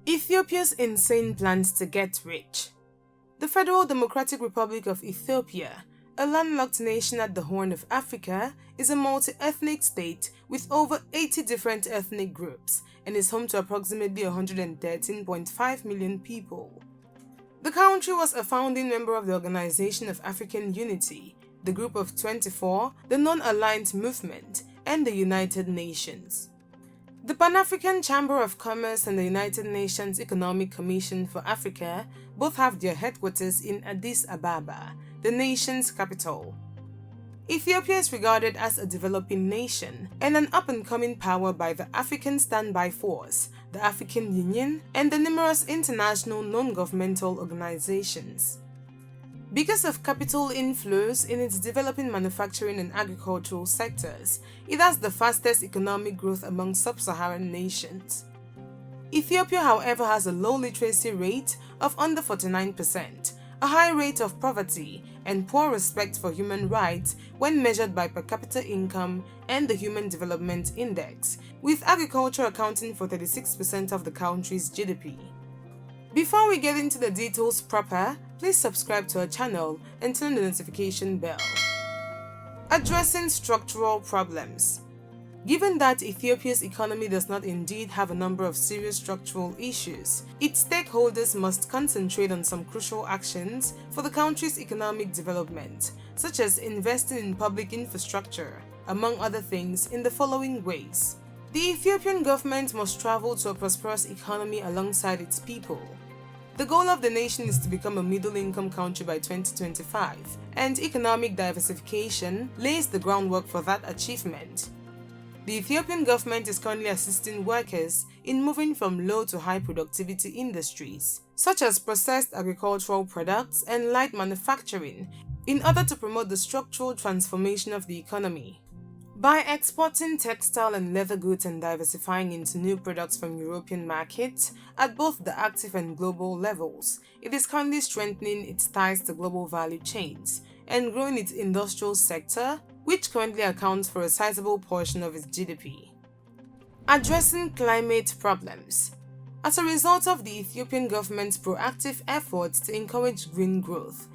Ethiopia's insane plans to get rich. The Federal Democratic Republic of Ethiopia, a landlocked nation at the Horn of Africa, is a multi-ethnic state with over 80 different ethnic groups and is home to approximately 113.5 million people. The country was a founding member of the Organization of African Unity, the Group of 24, the Non-Aligned Movement, and the United Nations. The Pan-African Chamber of Commerce and the United Nations Economic Commission for Africa both have their headquarters in Addis Ababa, the nation's capital. Ethiopia is regarded as a developing nation and an up-and-coming power by the African Standby Force, the African Union, and the numerous international non-governmental organizations. Because of capital inflows in its developing manufacturing and agricultural sectors, it has the fastest economic growth among sub-Saharan nations. Ethiopia, however, has a low literacy rate of under 49%, a high rate of poverty, and poor respect for human rights when measured by per capita income and the Human Development Index, with agriculture accounting for 36% of the country's GDP. Before we get into the details proper, please subscribe to our channel and turn on the notification bell. Addressing structural problems. Given that Ethiopia's economy does not indeed have a number of serious structural issues, its stakeholders must concentrate on some crucial actions for the country's economic development, such as investing in public infrastructure, among other things, in the following ways. The Ethiopian government must travel to a prosperous economy alongside its people. The goal of the nation is to become a middle-income country by 2025, and economic diversification lays the groundwork for that achievement. The Ethiopian government is currently assisting workers in moving from low to high productivity industries, such as processed agricultural products and light manufacturing, in order to promote the structural transformation of the economy. By exporting textile and leather goods and diversifying into new products from European markets at both the active and global levels, it is currently strengthening its ties to global value chains and growing its industrial sector, which currently accounts for a sizable portion of its GDP. Addressing climate problems. As a result of the Ethiopian government's proactive efforts to encourage green growth,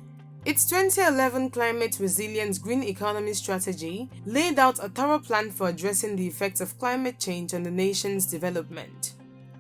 its 2011 Climate Resilience Green Economy Strategy laid out a thorough plan for addressing the effects of climate change on the nation's development.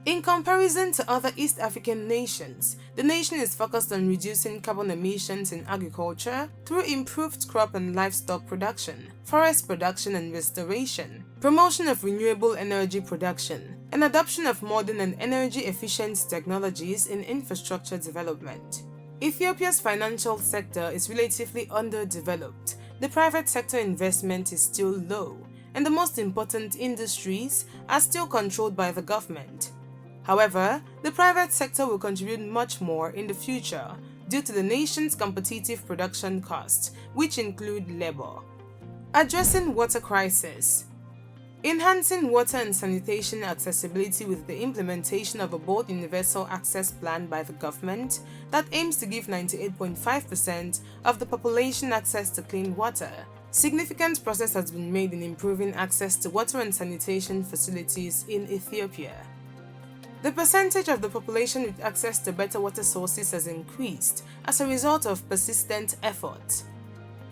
In comparison to other East African nations, the nation is focused on reducing carbon emissions in agriculture through improved crop and livestock production, forest production and restoration, promotion of renewable energy production, and adoption of modern and energy-efficient technologies in infrastructure development. Ethiopia's financial sector is relatively underdeveloped, the private sector investment is still low, and the most important industries are still controlled by the government. However, the private sector will contribute much more in the future due to the nation's competitive production costs, which include labor. Addressing water crisis. Enhancing water and sanitation accessibility with the implementation of a bold universal access plan by the government that aims to give 98.5% of the population access to clean water. Significant progress has been made in improving access to water and sanitation facilities in Ethiopia. The percentage of the population with access to better water sources has increased as a result of persistent effort.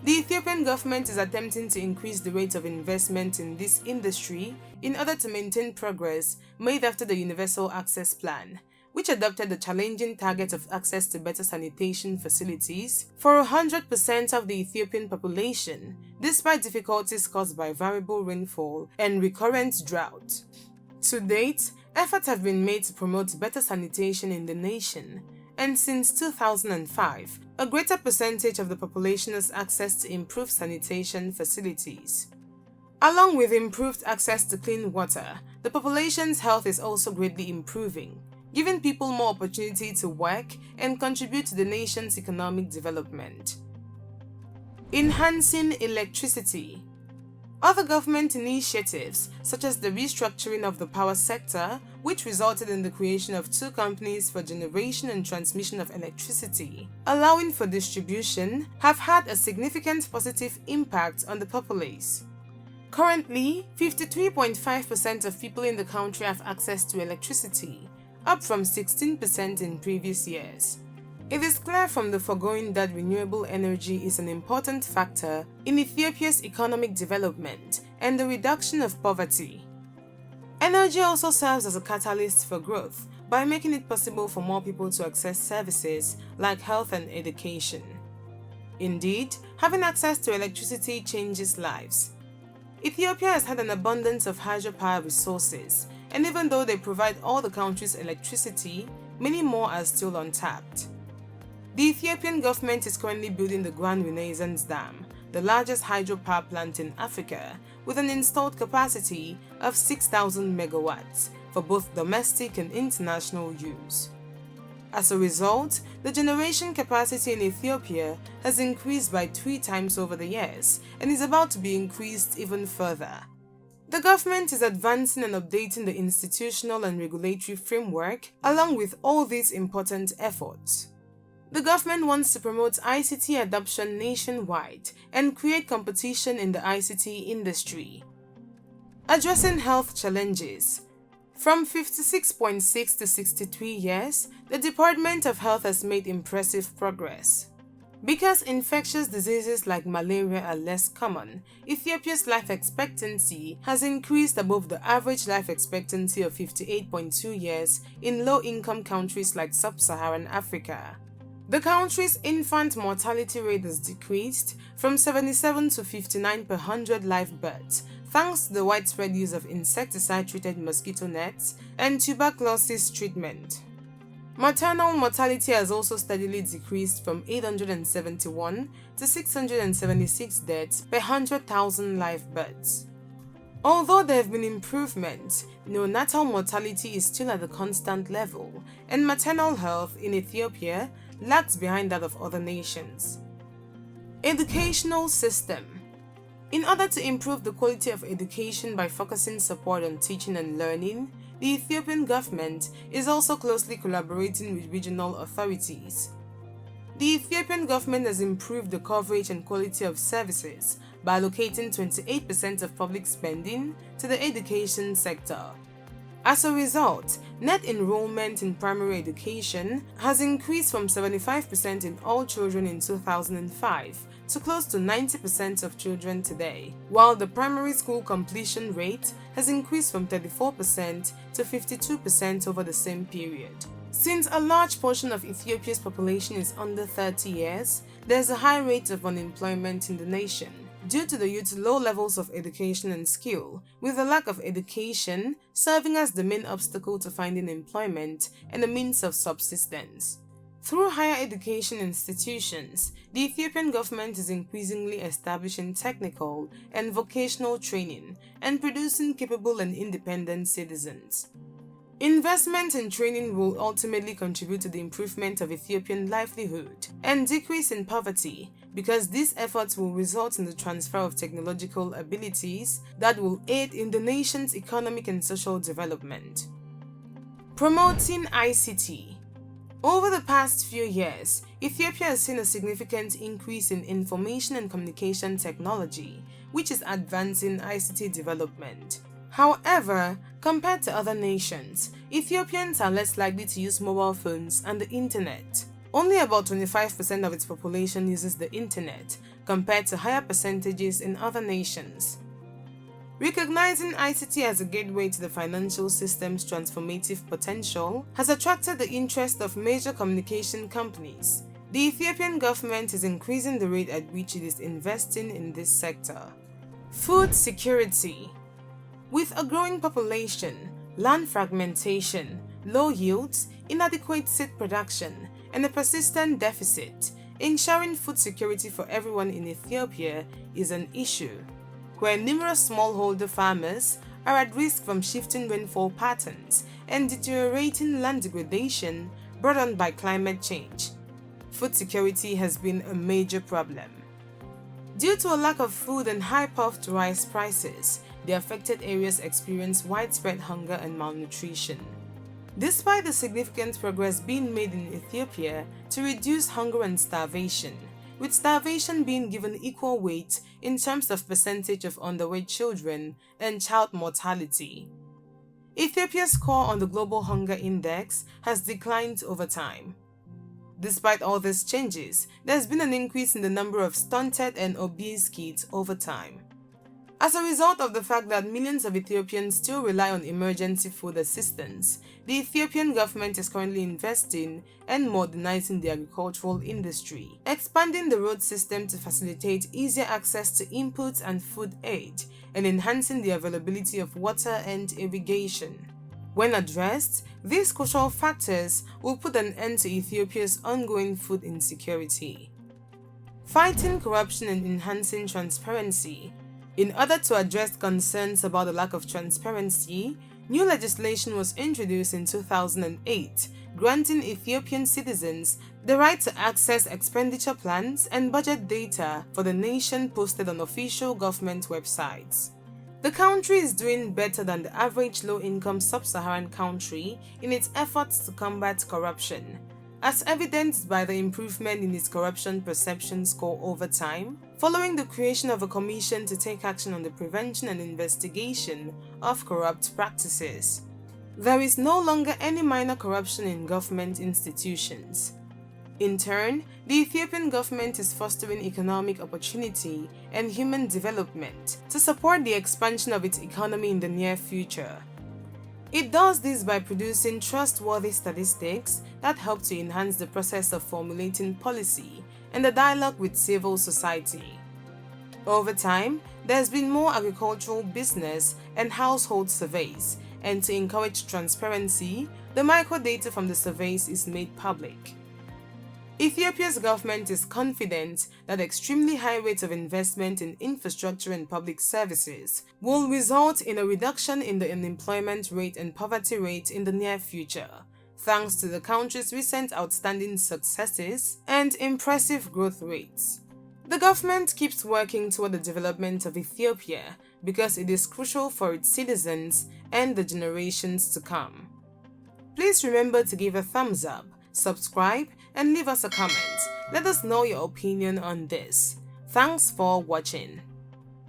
The Ethiopian government is attempting to increase the rate of investment in this industry in order to maintain progress made after the Universal Access Plan, which adopted the challenging target of access to better sanitation facilities for 100% of the Ethiopian population, despite difficulties caused by variable rainfall and recurrent drought. To date, efforts have been made to promote better sanitation in the nation, and since 2005, a greater percentage of the population has access to improved sanitation facilities. Along with improved access to clean water, the population's health is also greatly improving, giving people more opportunity to work and contribute to the nation's economic development. Enhancing electricity. Other government initiatives, such as the restructuring of the power sector, which resulted in the creation of 2 companies for generation and transmission of electricity, allowing for distribution, have had a significant positive impact on the populace. Currently, 53.5% of people in the country have access to electricity, up from 16% in previous years. It is clear from the foregoing that renewable energy is an important factor in Ethiopia's economic development and the reduction of poverty. Energy also serves as a catalyst for growth by making it possible for more people to access services like health and education. Indeed, having access to electricity changes lives. Ethiopia has had an abundance of hydropower resources, and even though they provide all the country's electricity, many more are still untapped. The Ethiopian government is currently building the Grand Renaissance Dam, the largest hydropower plant in Africa, with an installed capacity of 6,000 megawatts for both domestic and international use. As a result, the generation capacity in Ethiopia has increased by 3 times over the years and is about to be increased even further. The government is advancing and updating the institutional and regulatory framework along with all these important efforts. The government wants to promote ICT adoption nationwide and create competition in the ICT industry. Addressing health challenges. From 56.6 to 63 years, the Department of Health has made impressive progress. Because infectious diseases like malaria are less common, Ethiopia's life expectancy has increased above the average life expectancy of 58.2 years in low-income countries like sub-Saharan Africa. The country's infant mortality rate has decreased from 77 to 59 per 100 live births, thanks to the widespread use of insecticide-treated mosquito nets and tuberculosis treatment. Maternal mortality has also steadily decreased from 871 to 676 deaths per 100,000 live births. Although there have been improvements, neonatal mortality is still at a constant level, and maternal health in Ethiopia lags behind that of other nations. Educational system. In order to improve the quality of education by focusing support on teaching and learning, the Ethiopian government is also closely collaborating with regional authorities. The Ethiopian government has improved the coverage and quality of services by allocating 28% of public spending to the education sector. As a result, net enrollment in primary education has increased from 75% in all children in 2005 to close to 90% of children today, while the primary school completion rate has increased from 34% to 52% over the same period. Since a large portion of Ethiopia's population is under 30 years, there is a high rate of unemployment in the nation due to the youth's low levels of education and skill, with the lack of education serving as the main obstacle to finding employment and a means of subsistence. Through higher education institutions, the Ethiopian government is increasingly establishing technical and vocational training and producing capable and independent citizens. Investment in training will ultimately contribute to the improvement of Ethiopian livelihood and decrease in poverty, because these efforts will result in the transfer of technological abilities that will aid in the nation's economic and social development. Promoting ICT. Over the past few years, Ethiopia has seen a significant increase in information and communication technology, which is advancing ICT development. However, compared to other nations, Ethiopians are less likely to use mobile phones and the internet. Only about 25% of its population uses the internet, compared to higher percentages in other nations. Recognizing ICT as a gateway to the financial system's transformative potential has attracted the interest of major communication companies. The Ethiopian government is increasing the rate at which it is investing in this sector. Food security. With a growing population, land fragmentation, low yields, inadequate seed production, and a persistent deficit, ensuring food security for everyone in Ethiopia is an issue, where numerous smallholder farmers are at risk from shifting rainfall patterns and deteriorating land degradation brought on by climate change. Food security has been a major problem. Due to a lack of food and high puffed rice prices, the affected areas experience widespread hunger and malnutrition. Despite the significant progress being made in Ethiopia to reduce hunger and starvation, with starvation being given equal weight in terms of percentage of underweight children and child mortality. Ethiopia's score on the Global Hunger Index has declined over time. Despite all these changes, there has been an increase in the number of stunted and obese kids over time. As a result of the fact that millions of Ethiopians still rely on emergency food assistance, the Ethiopian government is currently investing and modernizing the agricultural industry, expanding the road system to facilitate easier access to inputs and food aid, and enhancing the availability of water and irrigation. When addressed, these crucial factors will put an end to Ethiopia's ongoing food insecurity. Fighting corruption and enhancing transparency. In order to address concerns about the lack of transparency, new legislation was introduced in 2008, granting Ethiopian citizens the right to access expenditure plans and budget data for the nation posted on official government websites. The country is doing better than the average low-income sub-Saharan country in its efforts to combat corruption, as evidenced by the improvement in its corruption perception score over time, following the creation of a commission to take action on the prevention and investigation of corrupt practices. There is no longer any minor corruption in government institutions. In turn, the Ethiopian government is fostering economic opportunity and human development to support the expansion of its economy in the near future. It does this by producing trustworthy statistics that help to enhance the process of formulating policy and the dialogue with civil society. Over time, there has been more agricultural business and household surveys, and to encourage transparency, the microdata from the surveys is made public. Ethiopia's government is confident that extremely high rates of investment in infrastructure and public services will result in a reduction in the unemployment rate and poverty rate in the near future, thanks to the country's recent outstanding successes and impressive growth rates. The government keeps working toward the development of Ethiopia because it is crucial for its citizens and the generations to come. Please remember to give a thumbs up, subscribe, and leave us a comment. Let us know your opinion on this. Thanks for watching.